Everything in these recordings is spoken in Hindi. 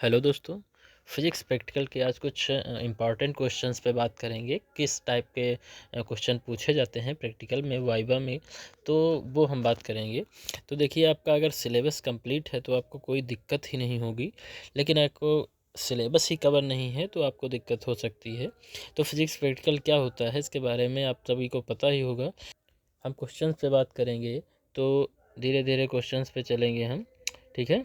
हेलो दोस्तों। फिजिक्स प्रैक्टिकल के आज कुछ इम्पॉर्टेंट क्वेश्चंस पे बात करेंगे। किस टाइप के क्वेश्चन पूछे जाते हैं प्रैक्टिकल में, वाइवा में, तो वो हम बात करेंगे। तो देखिए, आपका अगर सिलेबस कंप्लीट है तो आपको कोई दिक्कत ही नहीं होगी, लेकिन आपको सिलेबस ही कवर नहीं है तो आपको दिक्कत हो सकती है। तो फिजिक्स प्रैक्टिकल क्या होता है इसके बारे में आप सभी को पता ही होगा। हम क्वेश्चंस पे बात करेंगे तो धीरे धीरे क्वेश्चंस पे चलेंगे हम, ठीक है।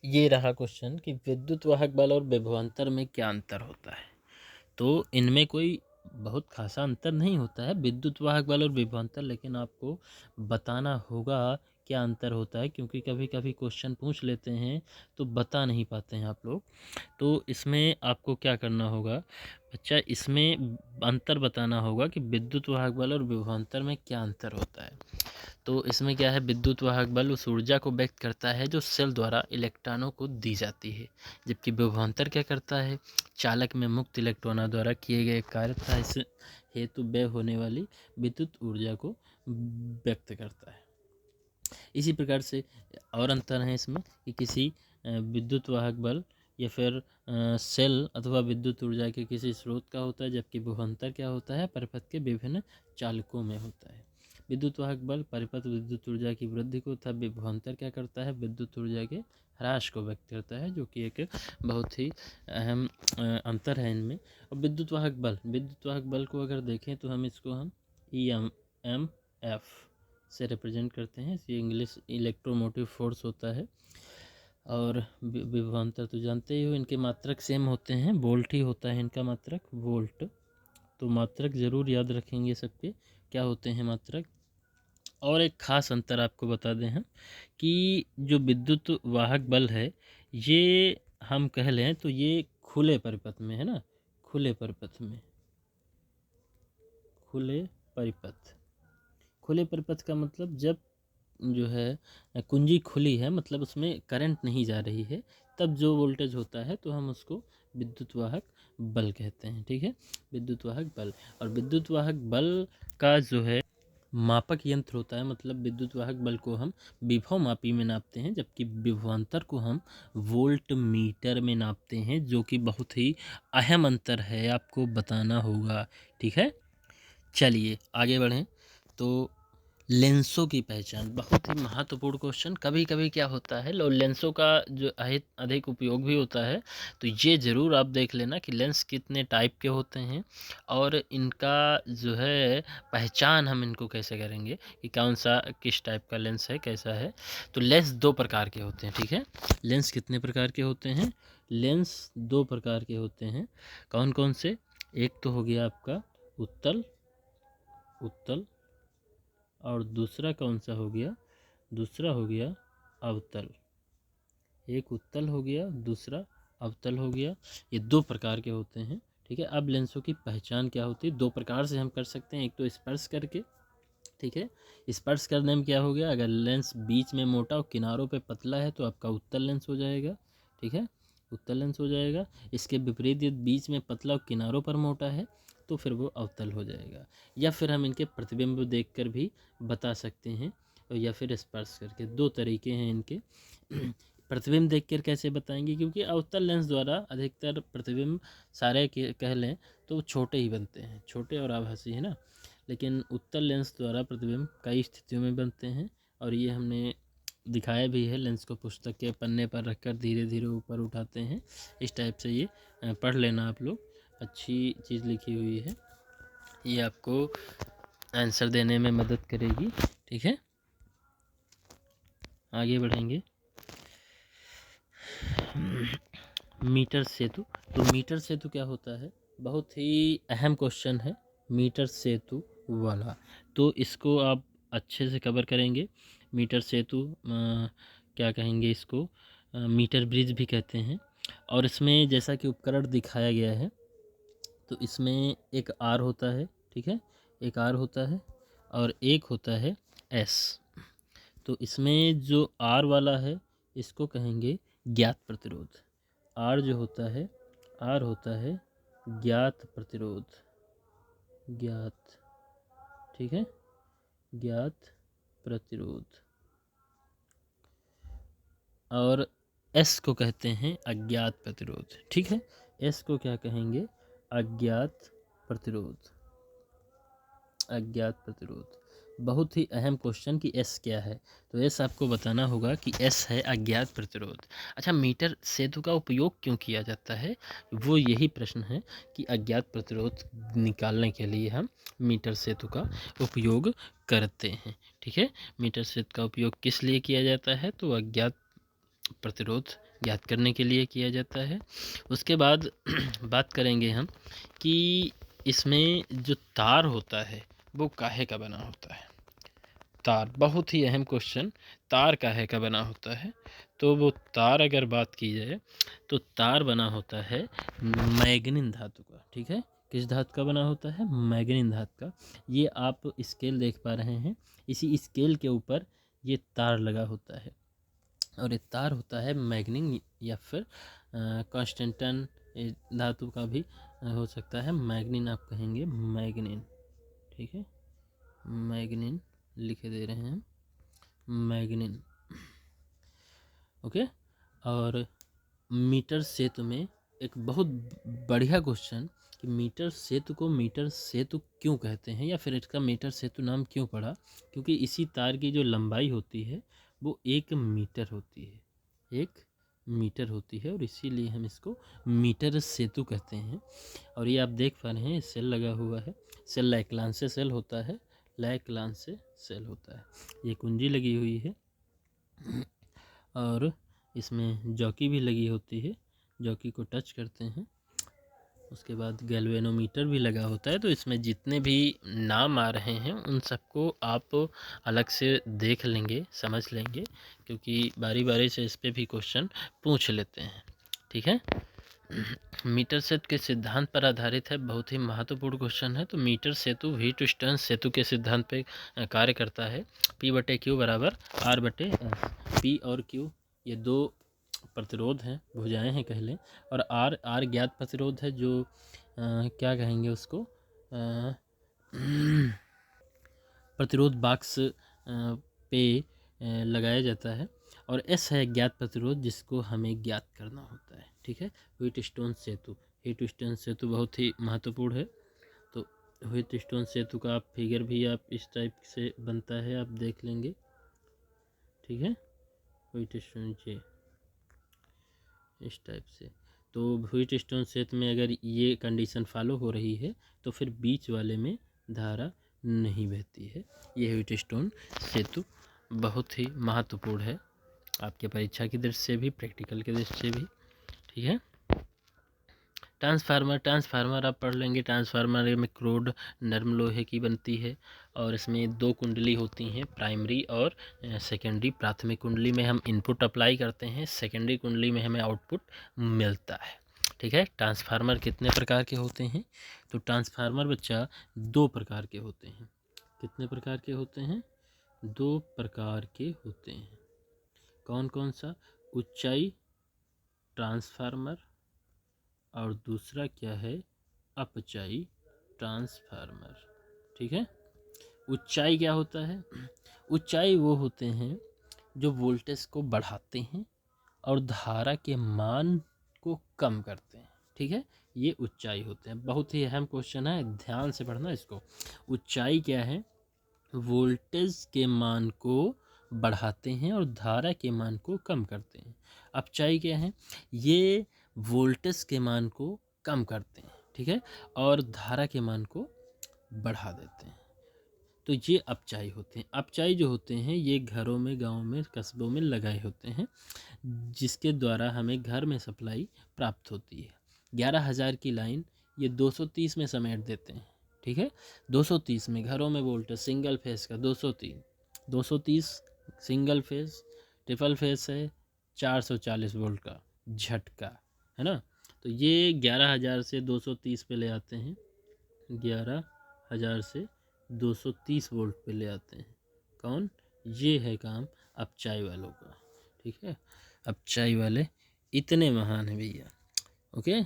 ये रहा क्वेश्चन कि विद्युत वाहक बल और विभवांतर में क्या अंतर होता है। तो इनमें कोई बहुत खासा अंतर नहीं होता है, विद्युत वाहक बल और विभवांतर, लेकिन आपको बताना होगा क्या अंतर होता है, क्योंकि कभी कभी क्वेश्चन पूछ लेते हैं तो बता नहीं पाते हैं आप लोग। तो इसमें आपको क्या करना होगा बच्चा, इसमें अंतर बताना होगा कि विद्युत वाहक बल और विभवांतर में क्या अंतर होता है। तो इसमें क्या है, विद्युत वाहक बल उस ऊर्जा को व्यक्त करता है जो सेल द्वारा इलेक्ट्रॉनों को दी जाती है, जबकि विभवांतर क्या करता है, चालक में मुक्त इलेक्ट्रॉनों द्वारा किए गए कार्य तथा इस हेतु व्यय होने वाली विद्युत ऊर्जा को व्यक्त करता है। इसी प्रकार से और अंतर है इसमें कि किसी विद्युत वाहक बल या फिर सेल अथवा विद्युत ऊर्जा के किसी स्रोत का होता है, जबकि विभवांतर क्या होता है, परिपथ के विभिन्न चालकों में होता है। विद्युत वाहक बल परिपथ विद्युत ऊर्जा की वृद्धि को तथा विभवांतर क्या करता है, विद्युत ऊर्जा के ह्रास को व्यक्त करता है, जो कि एक बहुत ही अहम अंतर है इनमें। और विद्युत वाहक बल को अगर देखें तो हम EMF से रिप्रेजेंट करते हैं। ये इंग्लिश इलेक्ट्रोमोटिव फोर्स होता है। और विभवांतर तो जानते ही हो, इनके मात्रक सेम होते हैं, वोल्ट ही होता है इनका मात्रक, वोल्ट। तो मात्रक ज़रूर याद रखेंगे सबके, क्या होते हैं मात्रक। और एक ख़ास अंतर आपको बता दें हम कि जो विद्युत वाहक बल है, ये हम कह लें तो ये खुले परिपथ में है ना, खुले परिपथ में, खुले परिपथ। खुले परिपथ का मतलब जब जो है कुंजी खुली है, मतलब उसमें करंट नहीं जा रही है, तब जो वोल्टेज होता है तो हम उसको विद्युत वाहक बल कहते हैं, ठीक है। विद्युत वाहक बल। और विद्युत वाहक बल का जो है मापक यंत्र होता है, मतलब विद्युत वाहक बल को हम विभव मापी में नापते हैं, जबकि विभवांतर को हम वोल्ट मीटर में नापते हैं, जो कि बहुत ही अहम अंतर है, आपको बताना होगा, ठीक है। चलिए आगे बढ़ें। तो लेंसों की पहचान, बहुत ही महत्वपूर्ण क्वेश्चन। कभी कभी क्या होता है, लेंसों का जो अधिक उपयोग भी होता है, तो ये ज़रूर आप देख लेना कि लेंस कितने टाइप के होते हैं और इनका जो है पहचान हम इनको कैसे करेंगे कि कौन सा किस टाइप का लेंस है, कैसा है। तो लेंस दो प्रकार के होते हैं, ठीक है। लेंस कितने प्रकार के होते हैं, लेंस दो प्रकार के होते हैं। कौन कौन से, एक तो हो गया आपका उत्तल, उत्तल, और दूसरा कौन सा हो गया, दूसरा हो गया अवतल। एक उत्तल हो गया, दूसरा अवतल हो गया। ये दो प्रकार के होते हैं, ठीक है। अब लेंसों की पहचान क्या होती है, दो प्रकार से हम कर सकते हैं। एक तो स्पर्श करके, ठीक है। स्पर्श करने में क्या हो गया, अगर लेंस बीच में मोटा और किनारों पे पतला है तो आपका उत्तल लेंस हो जाएगा, ठीक है, उत्तल लेंस हो जाएगा। इसके विपरीत यदि बीच में पतला और किनारों पर मोटा है तो फिर वो अवतल हो जाएगा। या फिर हम इनके प्रतिबिंब देखकर भी बता सकते हैं, या फिर स्पर्श करके, दो तरीके हैं इनके। प्रतिबिंब देखकर कैसे बताएंगे, क्योंकि अवतल लेंस द्वारा अधिकतर प्रतिबिंब सारे कह लें तो छोटे ही बनते हैं, छोटे और आभासी, है ना। लेकिन उत्तल लेंस द्वारा प्रतिबिंब कई स्थितियों में बनते हैं, और ये हमने दिखाया भी है। लेंस को पुस्तक के पन्ने पर रखकर धीरे धीरे ऊपर उठाते हैं, इस टाइप से ये पढ़ लेना आप लोग, अच्छी चीज़ लिखी हुई है, ये आपको आंसर देने में मदद करेगी, ठीक है। आगे बढ़ेंगे। मीटर सेतु। तो मीटर सेतु क्या होता है, बहुत ही अहम क्वेश्चन है मीटर सेतु वाला। तो इसको आप अच्छे से कवर करेंगे। मीटर सेतु क्या कहेंगे इसको, मीटर ब्रिज भी कहते हैं। और इसमें जैसा कि उपकरण दिखाया गया है, तो इसमें एक आर होता है, ठीक है, एक आर होता है और एक होता है एस। तो इसमें जो आर वाला है इसको कहेंगे ज्ञात प्रतिरोध। आर जो होता है, आर होता है ज्ञात प्रतिरोध, ज्ञात, ठीक है, ज्ञात प्रतिरोध। और एस को कहते हैं अज्ञात प्रतिरोध। ठीक है, एस को क्या कहेंगे? अज्ञात प्रतिरोध। अज्ञात प्रतिरोध बहुत ही अहम क्वेश्चन कि एस क्या है, तो एस आपको बताना होगा कि एस है अज्ञात प्रतिरोध। अच्छा, मीटर सेतु का उपयोग क्यों किया जाता है? वो यही प्रश्न है कि अज्ञात प्रतिरोध निकालने के लिए हम मीटर सेतु का उपयोग करते हैं। ठीक है, मीटर सेतु का उपयोग किस लिए किया जाता है? तो अज्ञात प्रतिरोध ज्ञात करने के लिए किया जाता है। उसके बाद बात करेंगे हम कि इसमें जो तार होता है वो काहे का बना होता है? तार, बहुत ही अहम क्वेश्चन, तार काहे का बना होता है? तो वो तार अगर बात की जाए तो तार बना होता है मैग्नीन धातु का। ठीक है, किस धातु का बना होता है? मैग्नीन धातु का। ये आप स्केल देख पा रहे हैं, इसी स्केल के ऊपर ये तार लगा होता है और ये तार होता है मैग्नीन या फिर कांस्टेंटन धातु का भी हो सकता है। मैग्नीन आप कहेंगे, मैग्नीन। ठीक है, मैग्नीन लिखे दे रहे हैं, मैग्नीन। ओके, और मीटर सेतु में एक बहुत बढ़िया क्वेश्चन कि मीटर सेतु को मीटर सेतु क्यों कहते हैं, या फिर इसका मीटर सेतु नाम क्यों पड़ा? क्योंकि इसी तार की जो लंबाई होती है वो 1 मीटर होती है, 1 मीटर होती है, और इसीलिए हम इसको मीटर सेतु कहते हैं। और ये आप देख पा रहे हैं सेल लगा हुआ है, सेल लाइक्लांसे सेल होता है, लाइक्लांसे सेल होता है। ये कुंजी लगी हुई है और इसमें जॉकी भी लगी होती है, जॉकी को टच करते हैं। उसके बाद गैल्वेनोमीटर भी लगा होता है। तो इसमें जितने भी नाम आ रहे हैं उन सबको आप अलग से देख लेंगे, समझ लेंगे, क्योंकि बारी बारी से इस पर भी क्वेश्चन पूछ लेते हैं। ठीक है, मीटर सेतु के सिद्धांत पर आधारित है, बहुत ही महत्वपूर्ण क्वेश्चन है। तो मीटर सेतु व्हीटस्टोन सेतु के सिद्धांत पे कार्य करता है। P/Q बराबर R/S। P और Q ये दो प्रतिरोध हैं, भुजाएं हैं कह लें, और R ज्ञात प्रतिरोध है, जो क्या कहेंगे उसको, प्रतिरोध बॉक्स पे लगाया जाता है, और एस है ज्ञात प्रतिरोध जिसको हमें ज्ञात करना होता है। ठीक है, व्हीटस्टोन सेतु, व्हीटस्टोन सेतु बहुत ही महत्वपूर्ण है। तो व्हीटस्टोन सेतु का आप फिगर भी आप इस टाइप से बनता है, आप देख लेंगे। ठीक है, व्हीटस्टोन से इस टाइप से। तो व्हीटस्टोन सेतु में अगर ये कंडीशन फॉलो हो रही है तो फिर बीच वाले में धारा नहीं बहती है। ये व्हीटस्टोन सेतु बहुत ही महत्वपूर्ण है आपके परीक्षा की दृष्टि से भी, प्रैक्टिकल की दृष्टि से भी। ठीक है, ट्रांसफार्मर आप पढ़ लेंगे। ट्रांसफार्मर में क्रोड नरम लोहे की बनती है और इसमें 2 कुंडली होती हैं, प्राइमरी और सेकेंडरी। प्राथमिक कुंडली में हम इनपुट अप्लाई करते हैं, सेकेंडरी कुंडली में हमें आउटपुट मिलता है। ठीक है, ट्रांसफार्मर कितने प्रकार के होते हैं? तो ट्रांसफार्मर बच्चा 2 प्रकार के होते हैं। कितने प्रकार के होते हैं? 2 प्रकार के होते हैं। कौन कौन सा? ऊंचाई ट्रांसफार्मर और दूसरा क्या है? अपचाई ट्रांसफार्मर। ठीक है, ऊंचाई क्या होता है? ऊंचाई वो होते हैं जो वोल्टेज को बढ़ाते हैं और धारा के मान को कम करते हैं। ठीक है, ये ऊंचाई होते हैं। बहुत ही अहम क्वेश्चन है, ध्यान से पढ़ना इसको। ऊंचाई क्या है? वोल्टेज के मान को बढ़ाते हैं और धारा के मान को कम करते हैं। अपचाई क्या है? ये वोल्टेज के मान को कम करते हैं, ठीक है, और धारा के मान को बढ़ा देते हैं। तो ये अपचाई होते हैं। अपचाई जो होते हैं ये घरों में, गांव में, कस्बों में लगाए होते हैं, जिसके द्वारा हमें घर में सप्लाई प्राप्त होती है। 11,000 की लाइन ये 230 में समेट देते हैं। ठीक है, 230 में घरों में वोल्टेज सिंगल फेस का 230 सिंगल फेस, ट्रिपल फेस है 440 वोल्ट का झटका, है ना। तो ये 11,000 से 230 पे ले आते हैं, 11,000 से 230 वोल्ट पे ले आते हैं। कौन? ये है काम अपचाई वालों का। ठीक है, अपचाई वाले इतने महान हैं भैया। ओके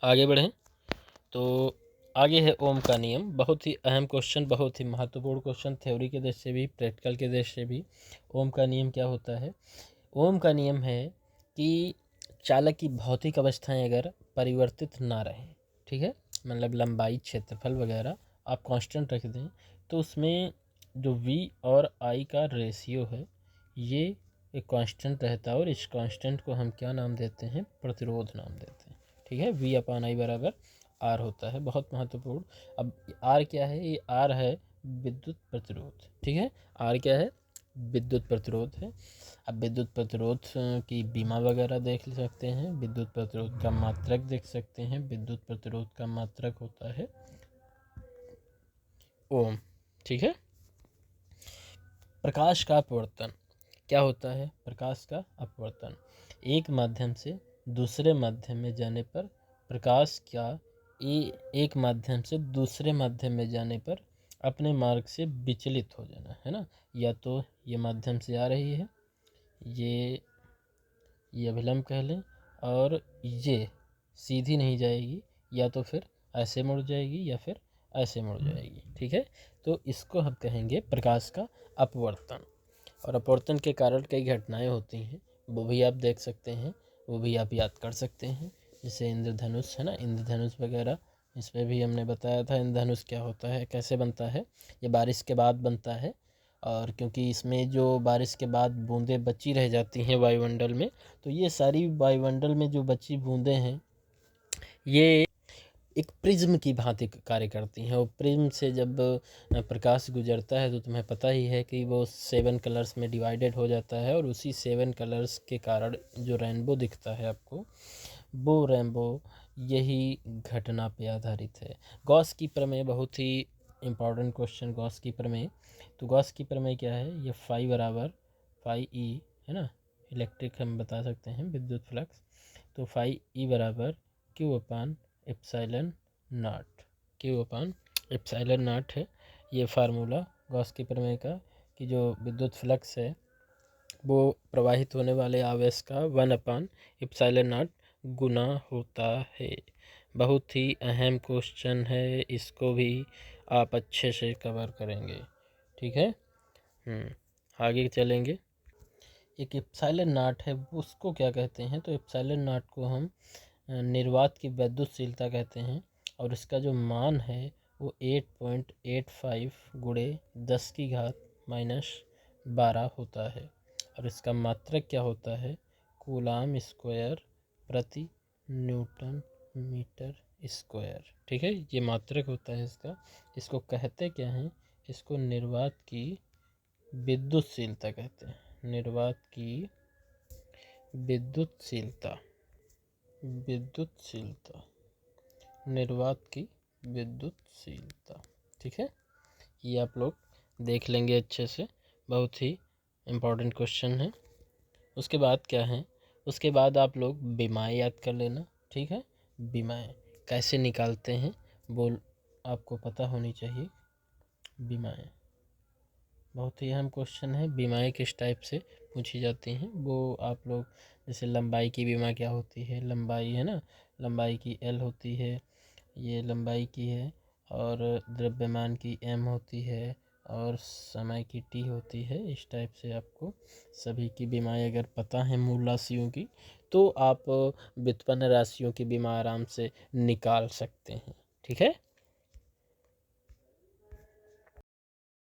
आगे बढ़ें। तो आगे है ओम का नियम। बहुत ही अहम क्वेश्चन, बहुत ही महत्वपूर्ण क्वेश्चन, थ्योरी के दृष्टि से भी, प्रैक्टिकल के दृष्टि से भी। ओम का नियम क्या होता है? ओम का नियम है कि चालक की भौतिक अवस्थाएं अगर परिवर्तित ना रहें, ठीक है, मतलब लंबाई, क्षेत्रफल वगैरह आप कांस्टेंट रख दें, तो उसमें जो v और I का रेशियो है ये एक कांस्टेंट रहता है, और इस कांस्टेंट को हम क्या नाम देते हैं, प्रतिरोध नाम देते हैं, ठीक है। v/I बराबर R होता है, बहुत महत्वपूर्ण। अब R क्या है, ये R है विद्युत प्रतिरोध, ठीक है। R क्या है, विद्युत प्रतिरोध है। अब विद्युत प्रतिरोध की बीमा वगैरह देख सकते हैं, विद्युत प्रतिरोध का मात्रक देख सकते हैं। विद्युत प्रतिरोध का मात्रक होता है ओम, ठीक है। प्रकाश का अपवर्तन क्या होता है, प्रकाश का अपवर्तन एक माध्यम से दूसरे माध्यम में जाने पर प्रकाश का एक माध्यम से दूसरे माध्यम में जाने पर अपने मार्ग से विचलित हो जाना, है ना। या तो ये माध्यम से आ रही है, ये अभिलंब कह लें, और ये सीधी नहीं जाएगी, या तो फिर ऐसे मुड़ जाएगी या फिर ऐसे मुड़ जाएगी, ठीक है। तो इसको हम कहेंगे प्रकाश का अपवर्तन। और अपवर्तन के कारण कई घटनाएं होती हैं, वो भी आप देख सकते हैं, वो भी आप याद कर सकते हैं। जैसे इंद्रधनुष है ना, इंद्रधनुष वगैरह, इसमें भी हमने बताया था इंद्रधनुष क्या होता है, कैसे बनता है। ये बारिश के बाद बनता है, और क्योंकि इसमें जो बारिश के बाद बूंदें बची रह जाती हैं वायुमंडल में, तो ये सारी वायुमंडल में जो बची बूंदें हैं ये एक प्रिज्म की भांति कार्य करती हैं। और प्रिज्म से जब प्रकाश गुजरता है तो तुम्हें पता ही है कि वो 7 कलर्स में डिवाइडेड हो जाता है, और उसी 7 कलर्स के कारण जो रेनबो दिखता है आपको, वो रेनबो यही घटना पे आधारित है। गॉस की प्रमेय बहुत ही इम्पॉर्टेंट क्वेश्चन, गॉस की प्रमेय। तो गॉस की प्रमेय क्या है, ये फाई बराबर फाई ई, है ना, इलेक्ट्रिक हम बता सकते हैं, विद्युत फ्लक्स। तो फाई ई बराबर Q/एप्सिलॉन नॉट, Q/एप्सिलॉन नॉट है ये फार्मूला गॉस की प्रमेय का, कि जो विद्युत फ्लक्स है वो प्रवाहित होने वाले आवेश का 1/एप्सिलॉन नॉट गुना होता है। बहुत ही अहम क्वेश्चन है, इसको भी आप अच्छे से कवर करेंगे, ठीक है। आगे चलेंगे। एक एप्सिलॉन नॉट है, उसको क्या कहते हैं, तो एप्सिलॉन नॉट को हम निर्वात की वैद्युतशीलता कहते हैं, और इसका जो मान है वो 8.85 गुणे 10⁻⁻12 होता है, और इसका मात्रक क्या होता है, कूलाम स्क्वायर प्रति न्यूटन मीटर स्क्वायर, ठीक है। ये मात्रक होता है इसका। इसको कहते क्या हैं, इसको निर्वात की विद्युतशीलता कहते हैं, निर्वात की विद्युतशीलता, निर्वात की विद्युतशीलता, ठीक है। ये आप लोग देख लेंगे अच्छे से, बहुत ही इम्पोर्टेंट क्वेश्चन है। उसके बाद क्या है, उसके बाद आप लोग बीमाएँ याद कर लेना, ठीक है। बीमाएँ कैसे निकालते हैं वो आपको पता होनी चाहिए। बीमाएँ बहुत ही अहम क्वेश्चन है, बीमाएँ किस टाइप से पूछी जाती हैं वो आप लोग, जैसे लंबाई की बीमा क्या होती है, लंबाई है ना, लंबाई की L होती है, ये लंबाई की है, और द्रव्यमान की M होती है, और समय की T होती है। इस टाइप से आपको सभी की बीमाएँ अगर पता है मूल राशियों की, तो आप व्युत्पन्न राशियों की बीमा आराम से निकाल सकते हैं, ठीक है।